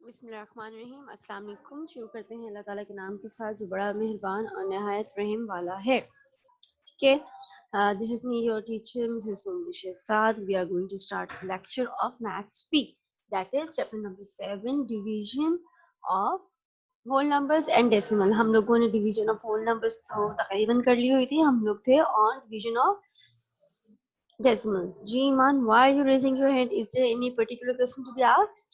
बिस्मिल्लाहिर्रहमानिर्रहीम। अस्सलाम वालेकुम। शुरू करते हैं अल्लाह ताला के नाम के साथ जो बड़ा मेहरबान और नहायत रहम वाला है। ठीक है, this is me your teacher Mrs Shehzad. We are going to start the lecture of maths P, that is chapter number 7, division of whole numbers and decimal. हम लोगों ने division of whole numbers तो तकरीबन कर ली हुई थी। हम लोग थे on division of decimals. Ji Iman, why are you raising your hand? Is there any particular question to be asked?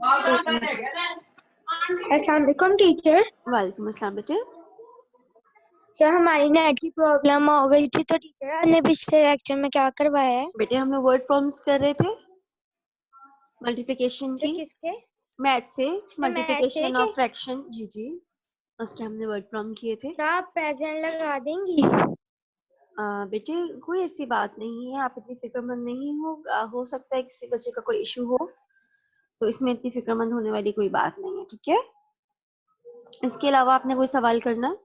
अस्सलाम वालेकुम टीचर। वालेकुम अस्सलाम बेटे। सर हमारी नेट की प्रॉब्लम हो गई थी तो टीचर हमने पिछले लेक्चर में क्या करवाया है? बेटे हम लोग वर्ड प्रॉब्लम्स कर रहे थे मल्टीप्लिकेशन की, किसके? मैथ से मैथ से मल्टीप्लिकेशन के? और फ्रैक्शन। जी जी, उसके हमने वर्ड प्रॉब्लम किए थे। क्या आप प्रेजेंट लगा देंगी? बेटे कोई ऐसी बात नहीं है, आप इतनी फिक्रमंद नहीं हो। हो सकता है किसी बच्चे का कोई इशू हो, तो इसमें इतनी फिक्रमंद होने वाली कोई बात नहीं है। ठीक है, इसके अलावा आपने कोई सवाल करना?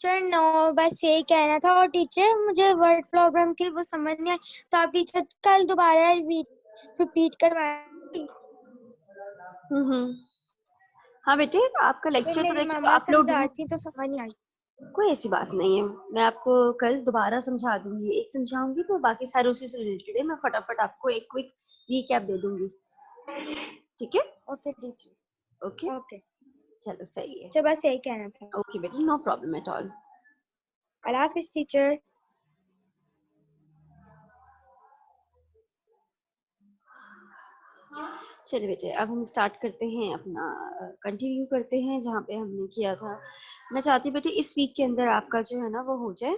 सर नो, बस यही कहना था। और टीचर मुझे वर्ड प्रॉब्लम की वो समझ नहीं आई, तो आप टीचर कल दोबारा रिपीट करवाएंगी? हाँ बेटे, आपका लेक्चर तो मेरी देखिए मम्मा अपलोड समझा रही थी तो समझ नहीं आई। कोई ऐसी बात नहीं है, मैं आपको कल दोबारा समझा दूंगी। एक समझाऊंगी तो बाकी सारे उसी से रिलेटेड है। मैं फटाफट आपको एक क्विक रीकैप दे दूंगी। ठीक है, ओके टीचर। ओके, ओके, चलो सही है। तो बस यही कहना था। ओके बेटा, नो प्रॉब्लम एट ऑल। अल्लाह हाफिज टीचर। चलिए बेटे, अब हम स्टार्ट करते हैं अपना, कंटिन्यू करते हैं जहाँ पे हमने किया था। मैं चाहती बेटे इस वीक के अंदर आपका जो है ना वो हो जाए,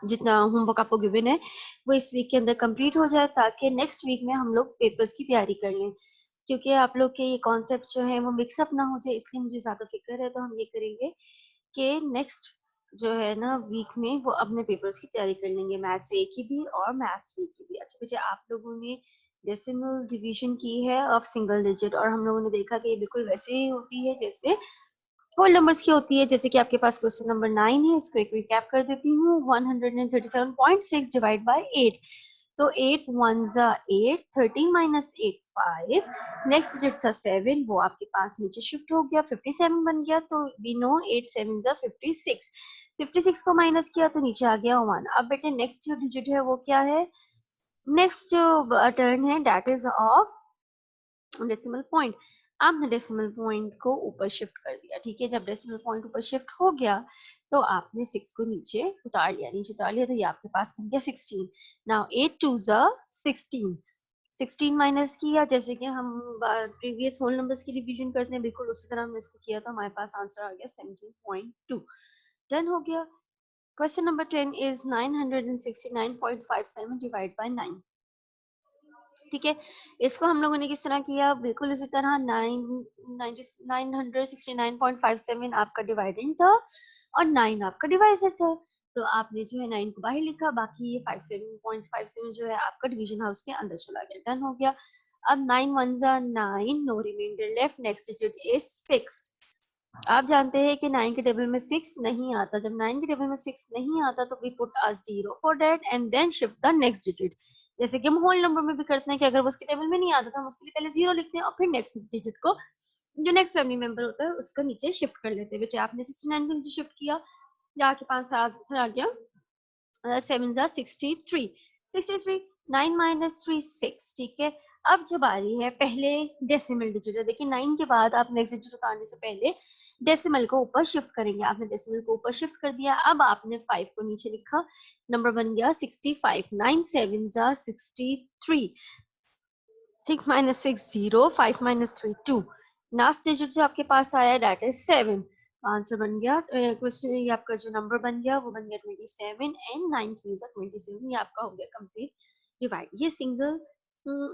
जितना होमवर्क आपको गिवन है वो इस वीक के अंदर कंप्लीट हो जाए, ताकि नेक्स्ट वीक में हम लोग पेपर्स की तैयारी कर लें। क्योंकि आप लोग के ये कॉन्सेप्ट जो है वो मिक्सअप ना हो जाए, इसलिए मुझे ज़्यादा फिक्र है। तो हम ये करेंगे कि नेक्स्ट जो है ना वीक में वो अपने पेपर्स की तैयारी कर लेंगे, मैथ्स ए की भी और मैथ्स बी की भी। अच्छा बेटे, आप लोगों ने डेसिमल डिवीजन की है ऑफ सिंगल डिजिट, और हम लोगों ने देखा कि ये बिल्कुल वैसे ही होती है जैसे होल नंबर्स की होती है। जैसे कि आपके पास क्वेश्चन नंबर 9 है, इसको एक रिकैप कर देती हूँ। 137.6 डिवाइड बाय 8, तो 8 1 जा 8, 13 माइनस 8 5, नेक्स्ट डिजिट था 7, वो आपके पास नीचे शिफ्ट हो गया 57 बन गया। तो वी नो 8 7 जा 56, 56 को माइनस किया तो नीचे आ गया 1। अब बेटे नेक्स्ट जो डिजिट है वो क्या है? नेक्स्ट जो टर्न है that is of decimal point. आपने डेसिमल पॉइंट को ऊपर शिफ्ट कर दिया। ठीक है, जब डेसिमल पॉइंट ऊपर शिफ्ट हो गया तो आपने 6 को नीचे उतार लिया, नीचे उतार लिया, तो ये आपके पास बन गया 16। नाउ 8 2 जा 16, 16 माइनस किया, जैसे कि हम प्रीवियस होल नंबर्स की डिवीजन करते हैं बिल्कुल उसी तरह हमने इसको किया, तो हमारे पास आंसर आ गया 17.2। डन हो गया। Question number 10 is 969.57 divide by 9। ठीक है, इसको हम लोगों ने किस तरह किया? बिल्कुल उसी तरह 969.57 आपका डिवाइडेंड था और 9 आपका डिवाइजर था। तो आपने जो है 9 को बाहर लिखा, बाकी ये 57.57 जो है आपका डिवीजन हाउस के अंदर चला गया। डन हो गया। अब 9 1 जा 9, no reminder left, next digit is 6। आप जानते हैं कि 9 के टेबल में 6 नहीं आता। जब 9 के टेबल में 6 नहीं आता तो we put a 0 for that and then shift the next digit. जैसे कि हम होल नंबर में भी करते हैं कि अगर वो उसके टेबल में नहीं आता तो हम उसके लिए पहले 0 लिखते हैं और फिर नेक्स्ट डिजिट को, जो नेक्स्ट फैमिली मेंबर होता है, उसको नीचे शिफ्ट कर लेते हैं। बेटे आपने 69 को नीचे शिफ्ट किया, जाके 5 आंसर आ गया 7 जा 63, 63, 9 माइनस 3 6। ठीक है, अब जब आ रही है पहले डेसिमल डिजिट है, देखिए 9 के बाद आप नेक्स्ट डिजिट उतारने से पहले डेसिमल को ऊपर शिफ्ट करेंगे। आपने डेसिमल को ऊपर शिफ्ट कर दिया, अब आपने 5 को नीचे लिखा, नंबर बन गया 65, 9 7 जा 63, 6 माइनस 6 0, 5 माइनस 3 2, लास्ट डिजिट जो आपके पास आया दैट इज 7। आंसर बन गया, क्वेश्चन ये आपका जो नंबर बन गया वो बन गया 27 एंड 9 3 जा 27। ये आपका हो गया कंप्लीट डिवाइड। ये सिंगल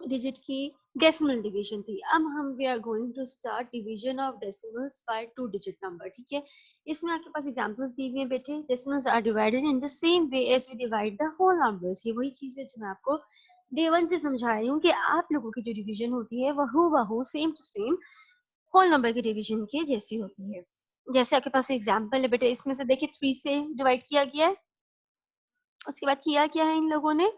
डिजिट की डेसिमल डिवीजन थी। अब हम we are going to start division of decimals by 2 digit number. ठीक है, इसमें आपके पास एग्जांपल्स दी हुई हैं बेटे। Decimals are divided in the same way as we divide the whole numbers. ये वही चीज है जो मैं आपको डे 1 से समझा रही हूँ कि आप लोगों की जो डिवीजन होती है वह same to same whole number की डिवीजन की जैसी होती है। जैसे आपके पास एग्जांपल है बेटे, इसमें से देखिए 3 से डिवाइड किया गया है, उसके बाद किया क्या है इन लोगों ने,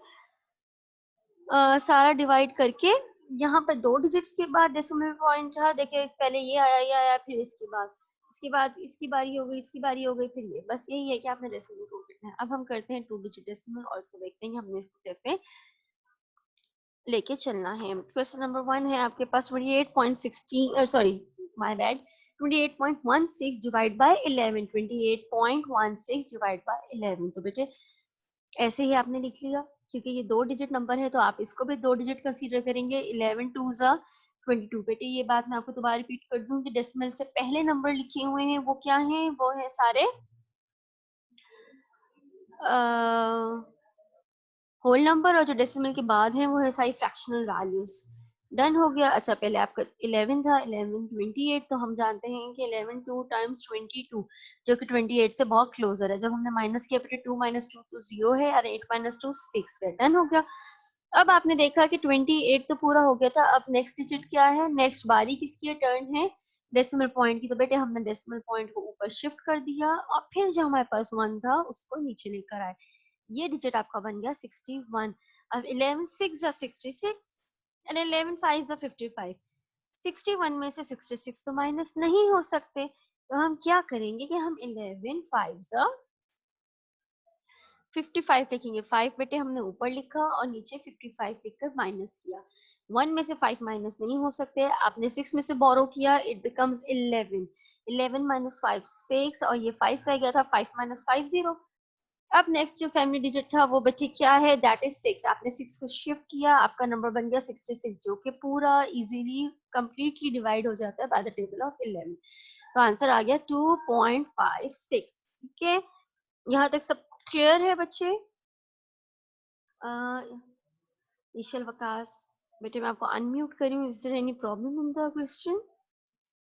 सारा डिवाइड करके यहाँ पर 2 डिजिट्स के बाद डेसिमल पॉइंट था, देखिए पहले ये आया फिर इसके बाद इसकी बारी हो गई, इसकी बारी हो गई, फिर ये, बस यही है कि आपने डेसिमल को करना है। अब हम करते हैं 2 डिजिट डेसिमल और इसको देखते हैं कि हमने इसको कैसे लेके चलना है। क्वेश्चन नंबर 1 है आपके पास 28.16 sorry my bad 28.16 divide by 11, 28.16 divide by 11। तो बेटे ऐसे ही आपने लिख लिया, क्योंकि ये 2 डिजिट नंबर है तो आप इसको भी 2 डिजिट कंसीडर करेंगे। 11 2 ज़ा 22। बेटे ये बात मैं आपको दोबारा रिपीट कर दूं कि डेसिमल से पहले नंबर लिखे हुए हैं वो क्या हैं, वो है सारे होल नंबर, और जो डेसिमल के बाद है वो है सारी फ्रैक्शनल वैल्यूज। डन हो गया। अच्छा पहले आपका 11 था, 11 28, तो हम जानते हैं कि 11 2 टाइम्स 22 जो कि 28 से बहुत क्लोजर है। जब हमने माइनस किया बेटे 2 - 2 तो 0 है और 8 - 2 6 है। डन हो गया। अब आपने देखा कि 28 तो पूरा हो गया था, अब नेक्स्ट डिजिट क्या है, नेक्स्ट बारी किसकी है, टर्न है डेसिमल पॉइंट की। तो बेटे हमने डेसिमल पॉइंट को ऊपर शिफ्ट कर दिया और फिर जो हमारे पास 1 था उसको नीचे लेकर आए। ये डिजिट आपका बन गया 61। अब 11 6 जा 66 एंड 11 5 जा 55। 61 में से 66 तो माइनस नहीं हो सकते, तो हम क्या करेंगे कि हम 11 5 जा 55 लिखेंगे। 5 बेटे हमने ऊपर लिखा और नीचे 55 लिखकर माइनस किया। 1 में से 5 माइनस नहीं हो सकते, आपने 6 में से बोरो किया, इट बिकम्स 11। 11 - 5 6 और ये 5 रह गया था, 5 - 5 0। अब नेक्स्ट जो फैमिली डिजिट था वो बच्चे क्या है, दैट इज 6। आपने 6 को शिफ्ट किया, आपका नंबर बन गया 66 जो कि पूरा इजीली कंप्लीटली डिवाइड हो जाता है बाय द टेबल ऑफ 11। तो आंसर आ गया 2.56। ठीक है, यहाँ तक सब क्लियर है बच्चे? ईशल वकास बेटे मैं आपको अनम्यूट करी हूँ, is there any problem in the question?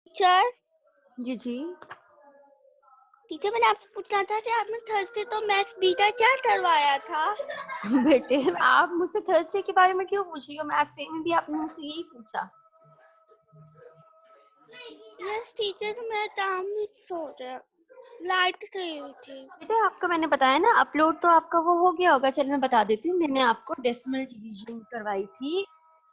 Teacher जी जी। टीचर मैंने आपसे पूछना था कि आपने थर्सडे तो मैथ्स बीटा क्या करवाया था? बेटे आप मुझसे थर्सडे के बारे में क्यों पूछ रही हो, मैथ्स में भी आपने मुझसे यही पूछा। यस टीचर, तो मेरा काम मिस हो गया, लाइट गई हुई थी। बेटा आपका मैंने बताया ना, अपलोड तो आपका वो हो गया होगा। चल मैं बता देती हूँ, मैंने आपको डेसिमल डिवीजन करवाई थी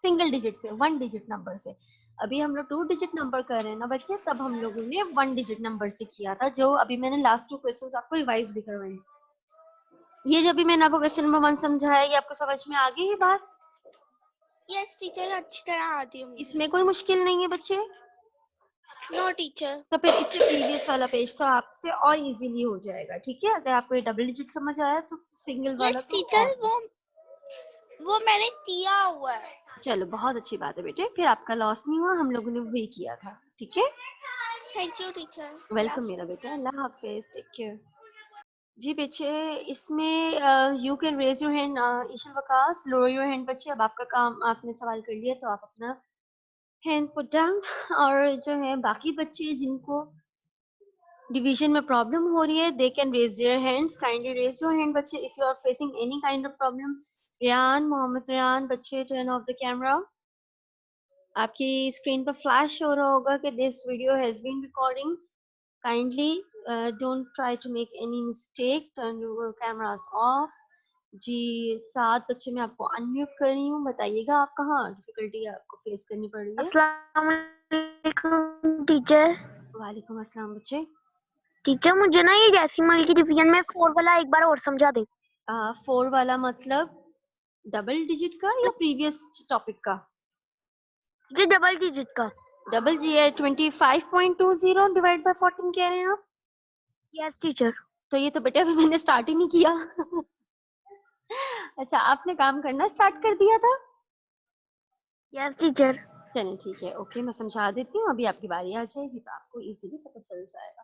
सिंगल डिजिट से, 1 डिजिट नंबर से। अभी हम लोग 2 डिजिट नंबर कर रहे हैं ना बच्चे, तब हम लोगों ने 1 डिजिट नंबर से किया था, जो अभी मैंने लास्ट 2 क्वेश्चंस आपको रिवाइज भी करवाए। ये जब भी मैंने आपको क्वेश्चन नंबर 1 समझाया, ये आपको समझ में आ गई है बात? यस टीचर, अच्छी तरह आती है मुझे। इसमें कोई मुश्किल नहीं है बच्चे? No teacher. तो फिर इससे प्रीवियस वाला पेज तो आपसे और इजीली हो जाएगा। ठीक है, अगर आपको ये डबल डिजिट समझ आया तो सिंगल वाला यस तो टीचर, और। वो मैंने किया हुआ है। चलो बहुत अच्छी बात है बेटे, फिर आपका लॉस नहीं हुआ, हम लोगों ने वही किया था। ठीक है, थैंक यू टीचर। वेलकम मेरा बेटा, अल्लाह हाफिज, टेक केयर। जी बच्चे, इसमें you can raise your hand, Ishal Waqas lower your hand. बच्चे अब आपका काम, आपने सवाल कर लिया तो आप अपना हैंड पुट डाउन। और जो है बाकी बच्चे जिनको डिवीजन में प्रॉब्लम हो रही है, they can raise their hands, kindly raise your hand बच्चे if you are facing any kind of problem. Riyan, Mohammad Riyan बच्चे, टर्न ऑफ द कैमरा। आपकी स्क्रीन पर फ्लैश हो रहा होगा कि this video has been recording, kindly don't try to make any mistake, turn your cameras off. जी 7 बच्चे मैं आपको अनम्यूट कर रही हूँ, बताइएगा आप कहाँ डिफिकल्टी आपको फेस करनी पड़ रही है। अस्सलाम वालेकुम टीचर। वालेकुम अस्सलाम बच्चे। टीचर मुझे ना ये डेसिमल की डिवीजन में 4 वाला एक बार और समझा दें। 4 वाला मतलब डबल डिजिट का या प्रीवियस टॉपिक का? ये डबल डिजिट का। डबल जी है, 25.20 डिवाइड बाय 14 कह रहे हैं आप? Yes teacher. तो ये तो बेटा अभी मैंने स्टार्ट ही नहीं किया। अच्छा आपने काम करना स्टार्ट कर दिया था? Yes teacher. चलिए ठीक है, ओके मैं समझा देती हूँ, अभी आपकी बारी आ जाएगी तो आपको इजीली पता चल जाएगा।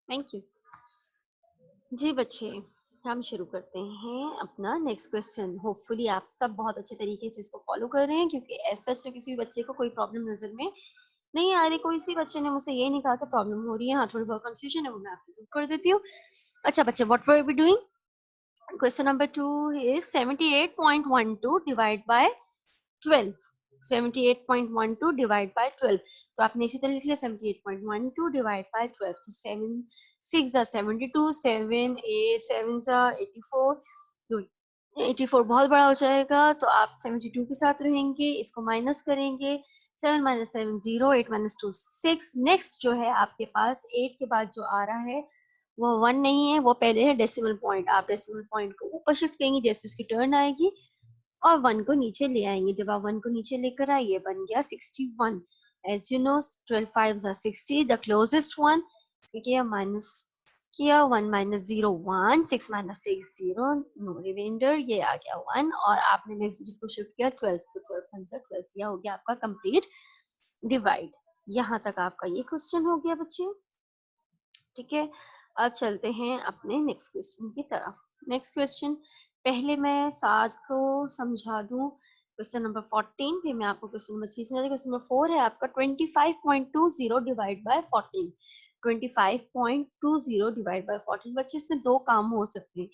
Thank you. जी बच्चे, हम शुरू करते हैं अपना नेक्स्ट क्वेश्चन। होपफुली आप सब बहुत अच्छे तरीके से इसको फॉलो कर रहे हैं, क्योंकि ऐसा तो किसी भी बच्चे को कोई प्रॉब्लम नजर में नहीं आ रही। कोई सी बच्चे ने मुझसे ये नहीं कहा कि प्रॉब्लम हो रही है, हाँ थोड़ी बहुत कंफ्यूजन है, वो मैं आपको दूर कर देती हूँ। अच्छा बच्चे, what were we doing? Question number 2 is 78.12 divide by 12। 78.12 divide by 12, तो आपने इसी तरह लिख लिया 78.12 डिवाइड बाय 12। तो 7 6 72, 7 8 7 84, 84 बहुत बड़ा हो जाएगा, तो आप 72 के साथ रहेंगे, इसको माइनस करेंगे। 7 माइनस 7 0, 8 माइनस 2 6। नेक्स्ट जो है आपके पास 8 के बाद जो आ रहा है वो 1 नहीं है, वो पहले है डेसिमल पॉइंट। आप डेसिमल पॉइंट को ऊपर शिफ्ट करेंगे जैसे उसकी टर्न आएगी, और 1 को नीचे ले आएंगे। जब आप 1 को नीचे लेकर आए, ये बन गया 61। As you know 12 5 60, the closest one. इसके किया माइनस किया, 1 माइनस 0 1, 6 माइनस 6 0, नो रिमाइंडर, ये आ गया 1। और आपने नेक्स्ट डिजिट को शिफ्ट किया 12, तो 12 1 12 किया, हो गया आपका कंप्लीट डिवाइड। यहाँ तक आपका ये क्वेश्चन हो गया बच्चे, ठीक है। अब चलते हैं अपने नेक्स्ट क्वेश्चन की तरफ। नेक्स्ट क्वेश्चन पहले मैं 7 को समझा दूं, क्वेश्चन नंबर 14, फिर मैं आपको क्वेश्चन नंबर 3 समझा। क्वेश्चन नंबर 4 है आपका 25.20 डिवाइड बाय 14। 25.20 divide by 14। बच्चे इसमें दो काम हो सकते हैं।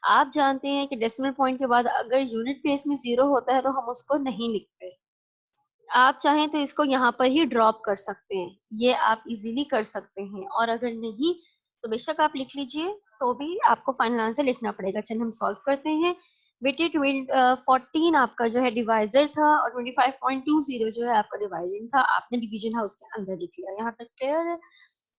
आप जानते हैं कि डेसिमल पॉइंट के बाद अगर यूनिट प्लेस में 0 होता है तो हम उसको नहीं लिखते। आप चाहें तो इसको यहाँ पर ही ड्रॉप कर सकते हैं, ये आप इजीली कर सकते हैं। और अगर नहीं तो बेशक आप लिख लीजिए, तो भी आपको फाइनल आंसर लिखना पड़ेगा। चलिए हम सॉल्व करते हैं। बेटे 14 आपका जो है डिवाइजर था, और 25.20 जो है आपका डिवाइडेंड था। आपने डिवीजन हाउस के अंदर लिख लिया, यहाँ तक क्लियर है।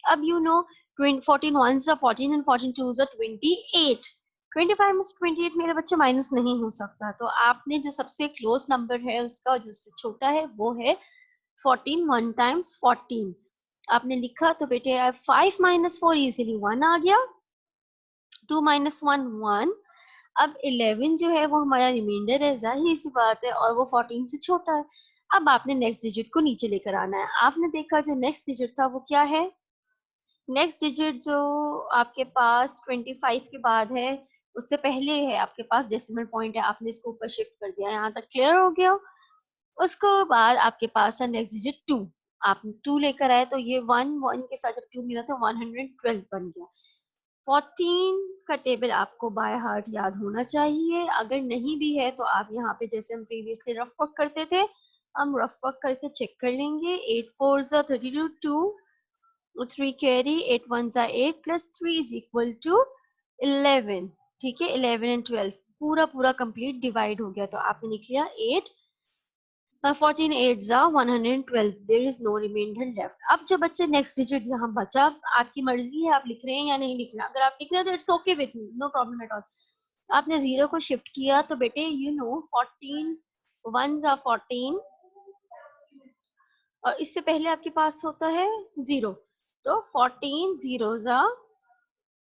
अब you know 14 1s are 14 and 14 2s are 28। 25 में से 28 मेरे बच्चे माइनस नहीं हो सकता, तो आपने जो सबसे क्लोज नंबर है उसका जो छोटा है वो है 14। 1 टाइम्स 14 आपने लिखा, तो बेटे 5 माइनस 4 इजिली 1 आ गया। 2 माइनस 1 1। अब 11 जो है वो हमारा रिमाइंडर है, जाहिर सी बात है, और वो 14 से छोटा है। अब आपने नेक्स्ट डिजिट को नीचे लेकर आना है। आपने देखा जो नेक्स्ट डिजिट था वो क्या है, नेक्स्ट डिजिट जो आपके पास 25 के बाद है, उससे पहले है आपके पास डेसिमल पॉइंट है, आपने इसको ऊपर शिफ्ट कर दिया। यहाँ तक क्लियर हो गया। उसको बाद आपके पास है नेक्स्ट डिजिट 2। आप 2 लेकर आए, तो ये 1 1 के साथ जब 2 मिला तो 112 बन गया। 14 का टेबल आपको बाय हार्ट याद होना चाहिए। अगर नहीं भी है तो आप यहाँ पे जैसे हम प्रीवियसली रफ वर्क करते थे, हम रफ वर्क करके चेक कर लेंगे। 8 4 32 2, 3 carry, 8 1s are 8 plus 3 is equal to 11। ठीक है, 11 and 12 पूरा पूरा कंप्लीट डिवाइड हो गया, तो आपने लिख लिया 8 14 8s are 112। There is no reminder left. अब जो बच्चे नेक्स्ट डिजिट यहाँ बचा, आपकी मर्जी है आप लिख रहे हैं या नहीं लिख रहे हैं। अगर आप लिख रहे हैं तो it's okay with me, no problem at all. आपने 0 को शिफ्ट किया, तो बेटे यू नो 14 1s are 14, और इससे पहले आपके पास होता है 0, तो 14 zeros are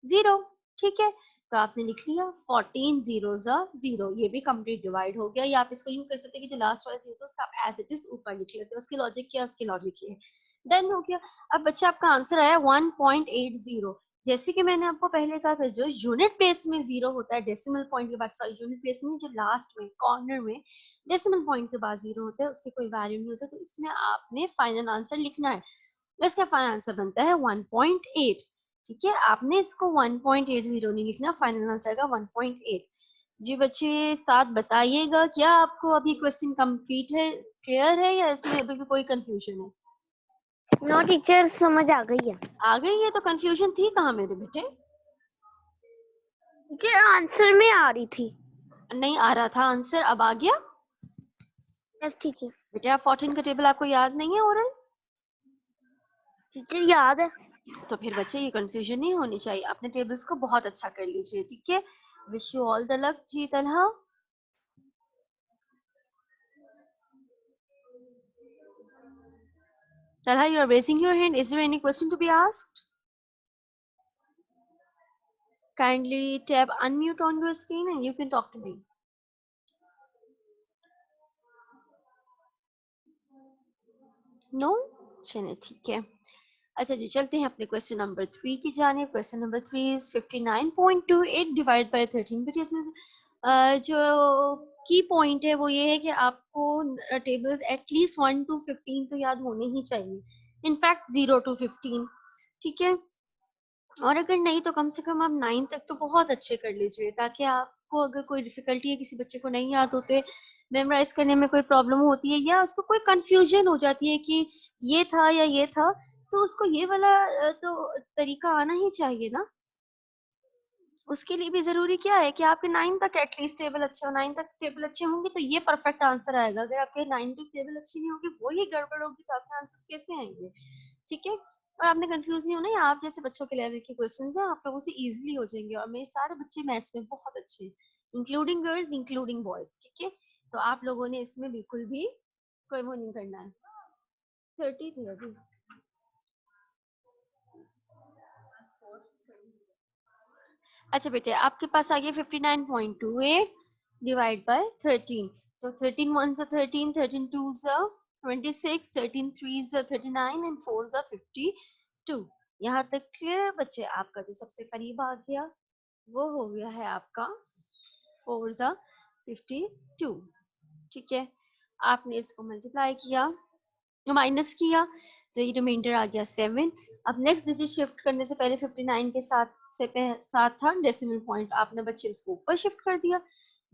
0। ठीक है, तो आपने लिख लिया 14 zeros are 0। ये भी कंप्लीट डिवाइड हो गया। या आप इसको यूं कह सकते हैं कि जो लास्ट वाला जीरो था उसका आप एज इट इज ऊपर लिख लेते हो। उसकी लॉजिक क्या, उसकी लॉजिक ये डन हो गया। अब बच्चा आपका आंसर आया 1.80। जैसे कि मैंने आपको पहले कहा था, जो यूनिट प्लेस में 0 होता है डेसिमल पॉइंट के बाद, सॉरी यूनिट प्लेस में जो लास्ट में कॉर्नर में डेसिमल पॉइंट के बाद 0 होता है, उसके कोई वैल्यू नहीं होता, तो इसमें आपने फाइनल आंसर लिखना है। इसका फाइनल आंसर बनता है 1.8। ठीक है, आपने इसको 1.80 नहीं लिखना, फाइनल आंसर का 1.8। जी बच्चे साथ बताइएगा, क्या आपको अभी क्वेश्चन कंप्लीट है, क्लियर है, या इसमें अभी भी कोई कंफ्यूजन है? नो टीचर, समझ आ गई है। आ गई है, तो कंफ्यूजन थी कहाँ मेरे बेटे? टीचर आंसर में आ रही थी। नहीं आ रहा था आंसर, अब आ गया। Yes teacher. बेटे आप 14 का टेबल आपको याद नहीं है ओरल? टीचर याद है। तो फिर बच्चे ये कंफ्यूजन नहीं होनी चाहिए, अपने टेबल्स को बहुत अच्छा कर लीजिए। ठीक है, wish you all the luck जी Talha. Talha, you are raising your hand. Is there any question to be asked? Kindly tap unmute on your screen and you can talk to me. No? चलिए ठीक है। अच्छा जी, चलते हैं अपने question number 3 की जानिब। Question number 3 is 59.28 divide by 13। But इसमें जो की पॉइंट है वो ये है कि आपको टेबल्स एटलीस्ट 1 to 15 तो याद होने ही चाहिए, इनफैक्ट 0 to 15। ठीक है, और अगर नहीं तो कम से कम आप 9 तक तो बहुत अच्छे कर लीजिए, ताकि आपको अगर कोई डिफिकल्टी है, किसी बच्चे को नहीं याद होते, मेमोराइज करने में कोई प्रॉब्लम होती है, या उसको कोई कंफ्यूजन हो जाती है कि ये था या ये था, तो उसको ये वाला तो तरीका आना ही चाहिए ना। उसके लिए भी जरूरी क्या है कि आपके 9 तक एटलीस्ट टेबल अच्छे हो। 9 तक टेबल अच्छे होंगे तो ये परफेक्ट आंसर आएगा। अगर आपके 9 तक टेबल अच्छी नहीं होगी, वही गड़बड़ होगी, तो आपके आंसर कैसे आएंगे? ठीक है, और आपने कंफ्यूज नहीं होना है। आप जैसे बच्चों के लेवल के क्वेश्चंस हैं, आप लोगों से इजीली हो जाएंगे। और मेरे सारे बच्चे मैथ्स में बहुत अच्छे हैं, इंक्लूडिंग गर्ल्स, इंक्लूडिंग बॉयज। ठीक है, तो आप लोगों ने इसमें बिल्कुल भी कोई वो नहीं करना है। 30 थी अभी। अच्छा बेटे, आपके पास आ गया 59.28 डिवाइड बाय 13। तो 13 1 से 13, 13 2 से 26, 13 3 से 39 एंड 4 से 52। यहाँ तक क्लियर है बच्चे? आपका जो सबसे करीब आ गया वो हो गया है आपका 4 से 52। ठीक है, आपने इसको मल्टीप्लाई किया, माइनस किया, तो ये रिमाइंडर आ गया 7। अब नेक्स्ट डिजिट शिफ्ट करने से पहले 59 के साथ था डेसिमल पॉइंट, आपने बच्चे उसको ऊपर शिफ्ट कर दिया।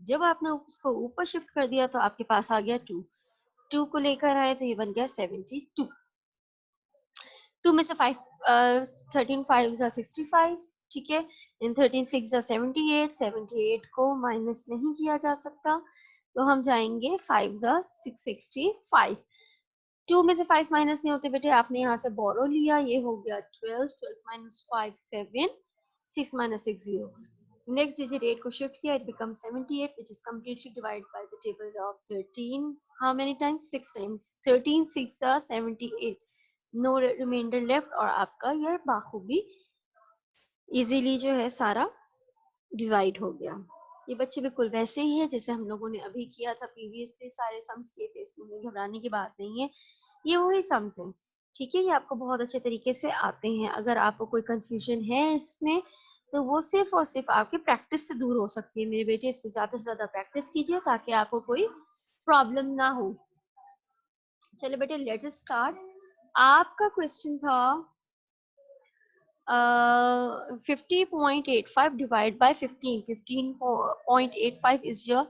जब आपने उसको ऊपर शिफ्ट कर दिया तो आपके पास आ गया 2। 2 को लेकर आए तो ये बन गया 72। 2 में से 5 13 5 जा 65। ठीक है, इन 13 6 जा 78। 78 को माइनस नहीं किया जा सकता, तो हम जाएंगे 5 जा 665। 2 में से 5 माइनस नहीं होते बेटे, आपने यहाँ से बोरो लिया, ये हो गया 12। 12 माइनस 5 7, 6 माइनस 6 0। नेक्स्ट डिजिट 8 को शिफ्ट किया, it become 78, which is completely divided by the table of 13. How many times? 6 times. 13 6 are 78. No remainder left, और आपका यह बाखूबी इजीली जो है सारा डिवाइड हो गया। ये बच्चे बिल्कुल वैसे ही है जैसे हम लोगों ने अभी किया था प्रीवियसली, सारे सम्स किए थे, इसमें घबराने की बात नहीं है, ये वही सम्स हैं। ठीक है, ये आपको बहुत अच्छे तरीके से आते हैं। अगर आपको कोई कंफ्यूजन है इसमें, तो वो सिर्फ और सिर्फ आपके प्रैक्टिस से दूर हो सकती है। मेरे बेटे, इस पे ज्यादा से ज्यादा प्रैक्टिस कीजिए ताकि आपको कोई प्रॉब्लम ना हो। चलो बेटे, लेट अस स्टार्ट। आपका क्वेश्चन था 50.85 divided by 15. 15.85 is your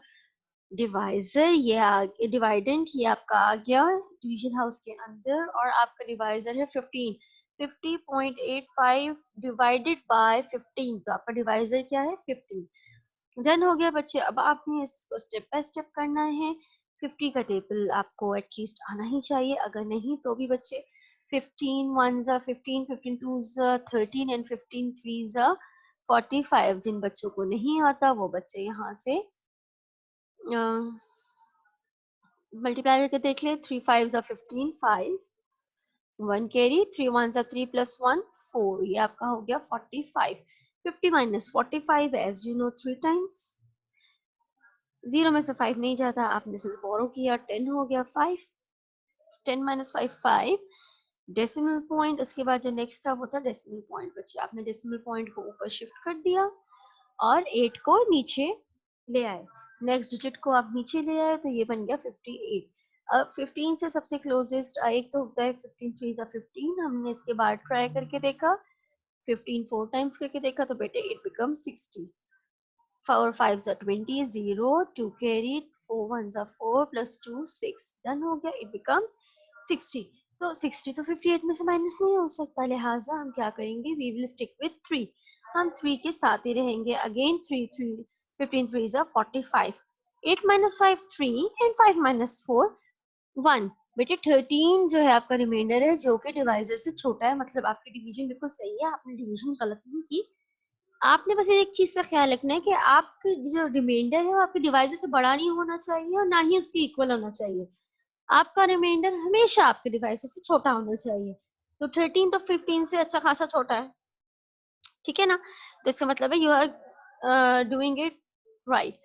divisor, ये डिवाइडेंट, ये आपका आ गया डिवीजन हाउस के अंदर, और आपका डिवाइजर है 15। 50.85 डिवाइडेड बाय 15, तो आपका डिवाइजर क्या है? 15। डन हो गया बच्चे। अब आपने इसको स्टेप बाय स्टेप करना है। 50 का टेबल आपको एटलीस्ट आना ही चाहिए, अगर नहीं तो भी बच्चे 15 1 जा 15, 15 2 जा 13 एंड 15 3 जा 45। जिन बच्चों को नहीं आता वो बच्चे यहाँ से मल्टीप्लाई करके देख ले। 3 5 जा 15, 5 1 कैरी, 3 1 जा 3 प्लस 1 4, ये आपका हो गया 45। 50 minus 45 as you know 3 times. 0 में से 5 नहीं जाता, आपने इसमें से बोरो किया, 10 हो गया 5। 10 माइनस 5 5 डेसिमल पॉइंट। उसके बाद जो नेक्स्ट था वो था डेसिमल पॉइंट। बच्चे, आपने डेसिमल पॉइंट को ऊपर शिफ्ट कर दिया और 8 को नीचे ले आए। नेक्स्ट डिजिट को आप नीचे ले आए तो ये बन गया 58। अब 15 से सबसे क्लोजेस्ट एक तो होता है 15 3 जा 15। हमने इसके बाद ट्राई करके देखा, 15 4 टाइम्स करके देखा, तो बेटे इट बिकम 60। 4 5 जा 20, 0 2 कैरी, 4 1 जा 4 प्लस 2 6। डन हो गया, इट बिकम्स 60। तो 60 तो 58 में से माइनस नहीं हो सकता, लिहाजा हम क्या करेंगे? We will stick with 3। हम 3 के साथ ही रहेंगे। अगेन 3 3 15 3 जा 45। 8 माइनस 5 3 एंड 5 माइनस 4 1। बेटे 13 जो है आपका रिमाइंडर है, जो कि डिवाइजर से छोटा है, मतलब आपकी डिवीजन बिल्कुल सही है, आपने डिवीजन गलत नहीं की। आपने बस एक चीज का ख्याल रखना है कि आपके जो रिमाइंडर है वो आपके डिवाइजर से बड़ा नहीं होना चाहिए और ना ही उसके इक्वल होना चाहिए। आपका रिमाइंडर हमेशा आपके डिवाइस से छोटा होना चाहिए। तो 13 तो 15 से अच्छा खासा छोटा है, ठीक है ना? तो इसका मतलब है you are doing it right.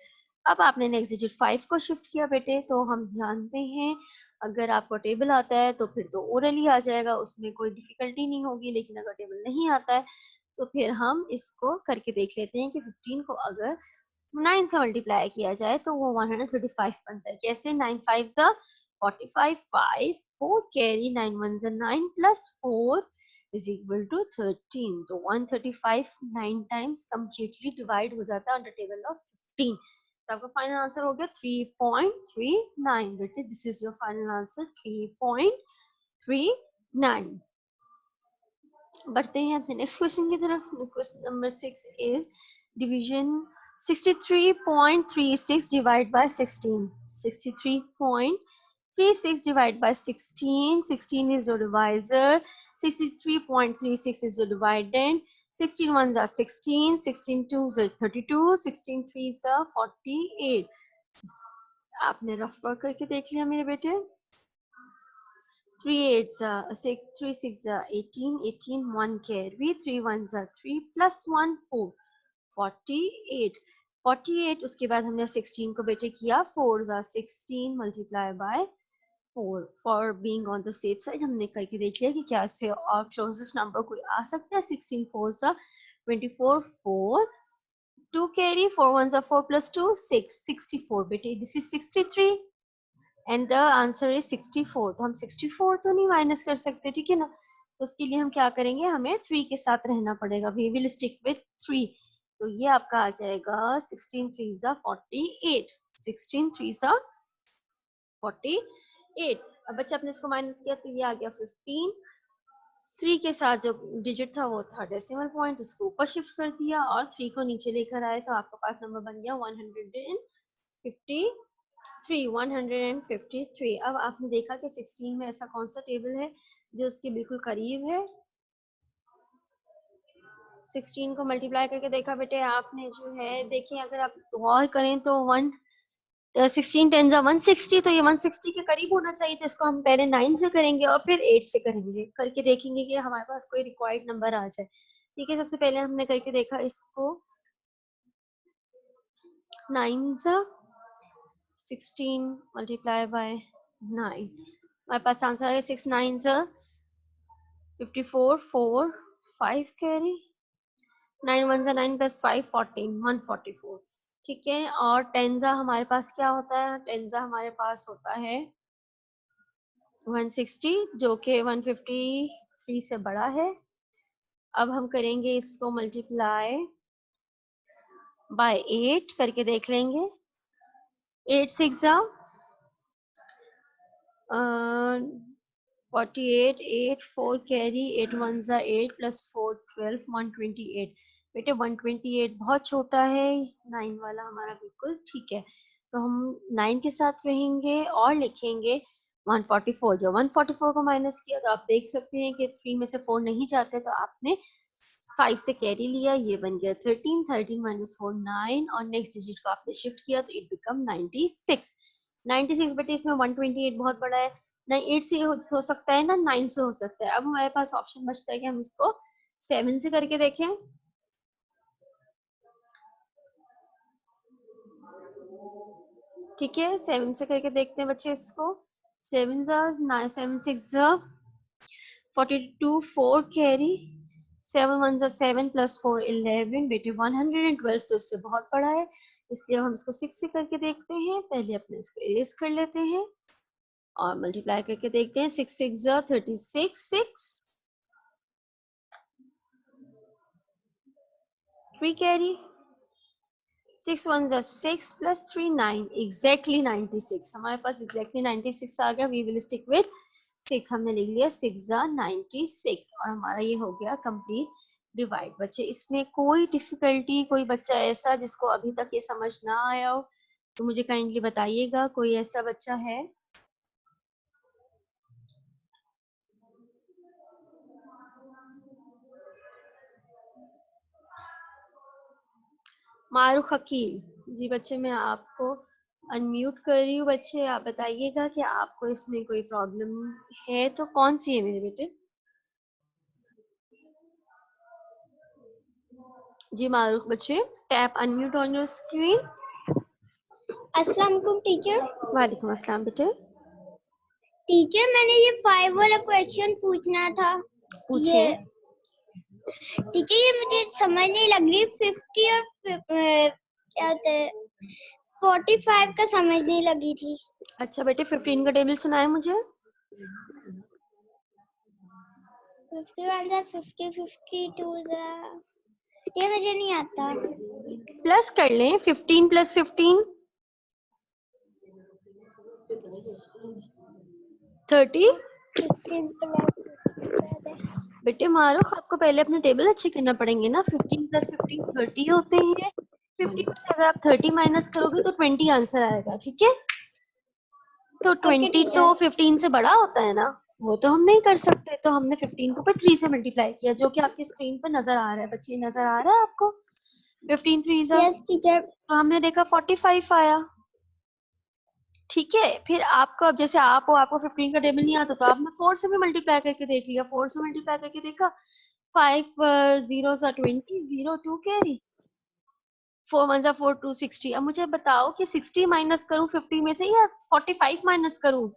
अब आपने नेक्स्ट डिजिट 5 को शिफ्ट किया बेटे, तो हम जानते हैं अगर आपको टेबल आता है तो फिर तो ओरली आ जाएगा, उसमें कोई डिफिकल्टी नहीं होगी। लेकिन अगर टेबल नहीं आता है तो फिर हम इसको करके देख लेते हैं कि 15 को अगर 9 से मल्टीप्लाई किया जाए तो वो 135 बनता है। कैसे? 9 5 जा 45, 5 4 कैरी, 9 1 जा 9 प्लस 4 इज इक्वल टू 13। तो 135 9 टाइम्स कंप्लीटली डिवाइड हो जाता है ऑन द टेबल ऑफ 15। तो आपका फाइनल आंसर हो गया 3.39। बेटे this is your final answer, 3.39। बढ़ते हैं अपने नेक्स्ट क्वेश्चन की तरफ। Question number 6 is division 63.36 divide by 16. 63.36 divided by 16. 16 is the divisor. 63.36 is the dividend. 16 ones are 16. 16 twos are 32. 16 threes are 48. आपने रफ वर्क करके देख लिया मेरे बेटे. 3 8s are 6. 3 6 are 18. 18 1 carry. 3 ones are 3 plus 1 4. 48. 48 उसके बाद हमने 16 को बेटे किया 4s are 16 multiply by 4. For being on the safe side हमने करके देख लिया कि क्या इससे और closest number कोई आ सकता है. 16 4s are 24. 4 2 carry. 4 ones are 4 plus 2 6. 64 बेटे. This is 63 and the answer is 64. तो हम 64 तो नहीं माइनस कर सकते, ठीक है ना. तो उसके लिए हम क्या करेंगे, हमें 3 के साथ रहना पड़ेगा. We will stick with 3. तो ये आपका आ जाएगा 16 3s are 48. 16 3s are 48. अब बच्चा अपने इसको माइनस किया तो ये आ गया 15. 3 के साथ जो डिजिट था वो था डेसिमल पॉइंट, इसको ऊपर शिफ्ट कर दिया और 3 को नीचे लेकर आए तो आपका पास नंबर बन गया 153. 153. अब आपने देखा कि 16 में ऐसा कौन सा टेबल है जो उसके बिल्कुल करीब है. 16 को मल्टीप्लाई करके देखा बेटे आपने जो है. देखिए अगर आप गौर करें तो 16 10 160, तो ये 160 के करीब होना चाहिए. तो इसको हम पहले 9 से करेंगे और फिर 8 से करेंगे. करके देखेंगे कि हमारे पास कोई रिक्वायर्ड नंबर आ जाए. ठीक है, सबसे पहले हमने करके देखा इसको. 9 16 मल्टीप्लाई बाय 9. हमारे पास आंसर है 6 9 54. 4 5 कैरी. 9 1 9 plus 5 14. 144. ठीक है, और 10 हमारे पास क्या होता है. 10 हमारे पास होता है 160 जो कि 153 से बड़ा है. अब हम करेंगे इसको मल्टीप्लाई बाय 8 करके देख लेंगे. 8 6 48. 8 4 कैरी. 8 1 8 plus 4 12. 128. बेटे 128 बहुत छोटा है. 9 वाला हमारा बिल्कुल ठीक है. तो हम 9 के साथ रहेंगे और लिखेंगे 144. जो 144 को माइनस किया तो आप देख सकते हैं कि 3 में से 4 नहीं जाते, तो आपने 5 से कैरी लिया, ये बन गया 13. 13 minus 4 9 और नेक्स्ट डिजिट को आपने शिफ्ट किया तो इट बिकम 96. 96 बेटे इसमें 128 बहुत बड़ा है. ना 8 से हो सकता है ना 9 से हो सकता है. अब हमारे पास ऑप्शन बचता है कि हम इसको 7 से करके देखें. ठीक है, 7 से करके देखते हैं बच्चे इसको. 7 7 6 42. 4 कैरी. 7 1 7 plus 4 11. बेटे 112 तो इससे बहुत बड़ा है, इसलिए हम इसको 6 से करके देखते हैं. पहले अपने इसको इरेज कर लेते हैं और मल्टीप्लाई करके देखते हैं. 6 6 36. 6 3 कैरी. 6 1 6 plus 3 9. exactly 96. हमारे पास exactly 96 आ गया. we will stick with 6. हमने लिख लिया 6 96 और हमारा ये हो गया कंप्लीट डिवाइड. बच्चे इसमें कोई डिफिकल्टी, कोई बच्चा ऐसा जिसको अभी तक ये समझ ना आया हो तो मुझे काइंडली बताइएगा. कोई ऐसा बच्चा है? मारूख हकील जी. बच्चे मैं आपको अनम्यूट कर रही हूँ. बच्चे आप बताइएगा कि आपको इसमें कोई प्रॉब्लम है तो कौन सी है मेरे बेटे. जी मारूख बच्चे, tap unmute on your screen. अस्सलाम वालेकुम टीचर. वालेकुम अस्सलाम बेटे. टीचर मैंने ये 5 वाला क्वेश्चन पूछना था. पूछे. टीचर ये मुझे समझ नहीं लग रही. 50 और क्या होता है 45 का समझ नहीं लगी थी. अच्छा बेटे 15 का टेबल सुनाए मुझे. 51 50 52 ये मुझे नहीं आता. प्लस कर लें. 15 plus 15 30. 15 प्लस बेटे मारूफ, आपको पहले अपने टेबल अच्छे करना पड़ेंगे ना। 15 + 15 30 होते हैं। 15 से अगर आप 30 माइनस करोगे तो 20 आंसर आएगा, ठीक है। तो 20 तो 15 से बड़ा होता है ना, वो तो हम नहीं कर सकते, तो हमने 15 को 3 से मल्टीप्लाई किया, जो कि आपकी स्क्रीन पर नजर आ रहा है। बच्चे नजर आ रहा है आपको? 15 3 यस टीचर। तो हमने देखा 45 आया, ठीक है। फिर आपको, अब जैसे आप हो, आपको 15 का टेबल नहीं आता, तो आपने 4 से भी मल्टीप्लाई करके देख लिया। 4 से मल्टीप्लाई करके देखा, 5 0 20, 0 2 कैरी, 4 1 4 2 60। अब मुझे बताओ कि 60 माइनस करूं 50 में से या 45 माइनस करूं?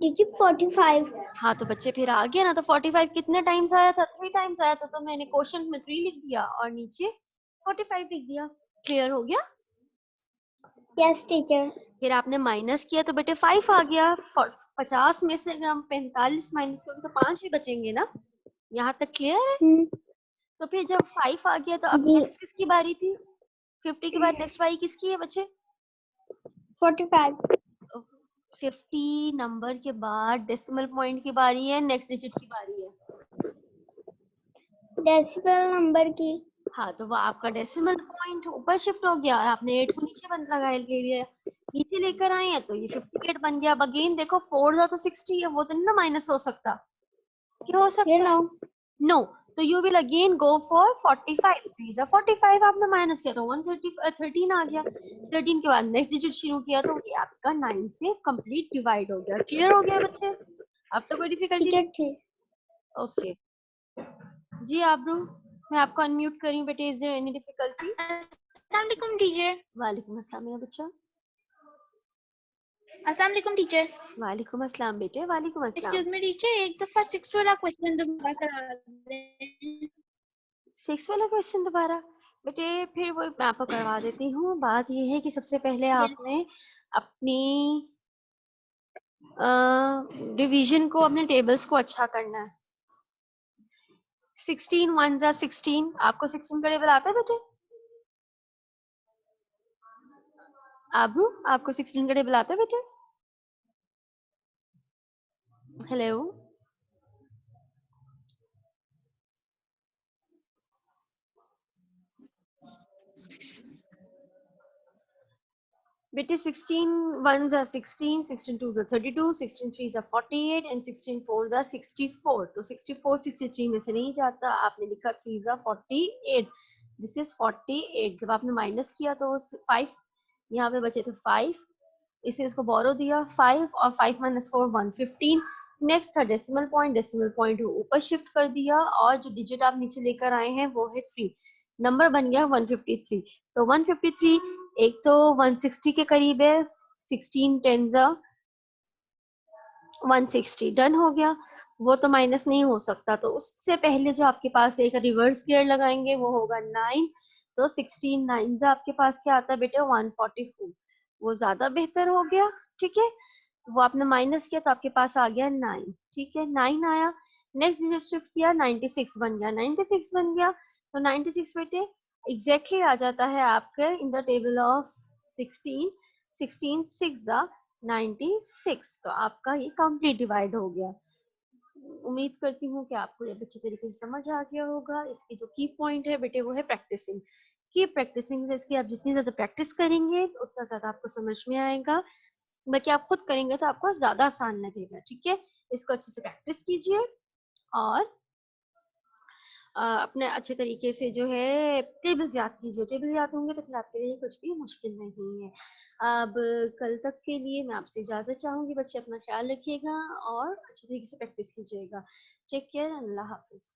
टीचर 45। हाँ तो बच्चे फिर आ गया ना। तो 45 कितने टाइम्स आया था? 3 टाइम्स आया था। तो मैंने क्वेश्चन में 3 लिख दिया और नीचे 45 लिख दिया। क्लियर हो गया? Yes teacher. फिर आपने माइनस किया तो बेटे 5 आ गया। 50 में से अगर हम 45 माइनस करेंगे तो 5 ही बचेंगे ना। यहाँ तक क्लियर है? तो फिर जब 5 आ गया तो अब जी। नेक्स्ट किसकी बारी थी? 50 के बाद नेक्स्ट बारी किसकी है बच्चे? 45। 50 नंबर के बाद डेसिमल पॉइंट की बारी है, नेक्स्ट डिजिट की बारी है। डेसिमल नंबर की। हाँ तो वो आपका डेसिमल पॉइंट ऊपर शिफ्ट हो गया और आपने 8 को नीचे बन लगा लिया, नीचे लेकर आए हैं तो ये 58 बन गया। अब अगेन देखो 4 था तो 60 है, वो तो नहीं ना माइनस हो सकता। क्या हो सकता है? नो। तो you will again go for 45। 3 जा 45, आपने माइनस किया तो 13 आ गया। 13 के बाद नेक्स्ट डिजिट शुरू किया तो ये आपका 9 से कंप्लीट डिवाइड हो गया। क्लियर हो गया बच्चे? अब तो कोई डिफिकल्टी नहीं। ठीक। ओके जी आब्रू, मैं आपको अनम्यूट कर रही हूँ बेटे। Is there any difficulty? अस्सलाम वालेकुम टीचर। वालेकुम अस्सलाम मेरा बच्चा। अस्सलाम वालेकुम टीचर। वालेकुम अस्सलाम बेटे, वालेकुम अस्सलाम। एक्सक्यूज मी टीचर, एक दफा 6 वाला क्वेश्चन दोबारा करा दें। 6 वाला क्वेश्चन दोबारा? बेटे फिर वो मैं आपको करवा देती हूँ। बात ये है कि सबसे पहले आपने अपनी डिवीजन को, अपने टेबल्स को अच्छा करना है। 16 1 जा 16। आपको 16 का टेबल आता है बेटे? आबू, आपको 16 का टेबल आता है बेटे? हेलो बेटे, 16 1 जा 16, 16 2 जा 32, 16 3 जा 48 एंड 16 4 जा 64। तो 64 63 में से नहीं जाता। आपने लिखा 3 जा 48, दिस इज 48। जब आपने माइनस किया तो 5 यहाँ पे बचे थे 5, इसे इसको बोरो दिया 5 और 5 माइनस 4 115। नेक्स्ट था डेसिमल पॉइंट, डेसिमल पॉइंट ऊपर शिफ्ट कर दिया और जो डिजिट आप नीचे लेकर आए हैं वो है 3। नंबर बन गया 153। तो 153 एक तो 160 के करीब है। 16 10 जा 160 डन हो गया। वो तो माइनस नहीं हो सकता, तो उससे पहले जो आपके पास एक रिवर्स गियर लगाएंगे वो होगा 9। तो 16 9 जा आपके पास क्या आता है बेटे? 144। वो ज्यादा बेहतर हो गया, ठीक है। तो वो आपने माइनस किया तो आपके पास आ गया 9, ठीक है। 9 आया, नेक्स्ट डिजिट शिफ्ट किया 96 बन गया। 96 बन गया तो 96 बेटे एग्जैक्टली आ जाता है आपके इन द टेबल ऑफ 16। 16 6 जा 96। तो आपका ये कंप्लीट डिवाइड हो गया। उम्मीद करती हूँ कि आपको ये अच्छे तरीके से समझ आ गया होगा। इसकी जो की पॉइंट है बेटे वो है प्रैक्टिसिंग। की प्रैक्टिसिंग से इसकी आप जितनी ज्यादा प्रैक्टिस करेंगे उतना ज्यादा आपको समझ में आएगा। बाकी आप खुद करेंगे तो आपको ज्यादा आसान लगेगा, ठीक है। इसको अच्छे से प्रैक्टिस कीजिए और अपने अच्छे तरीके से जो है टेबल्स याद कीजिए। टेबल याद होंगे तो फिर आपके लिए कुछ भी मुश्किल नहीं है। अब कल तक के लिए मैं आपसे इजाजत चाहूंगी। बच्चे अपना ख्याल रखिएगा और अच्छे तरीके से प्रैक्टिस कीजिएगा। टेक केयर, अल्लाह हाफिज।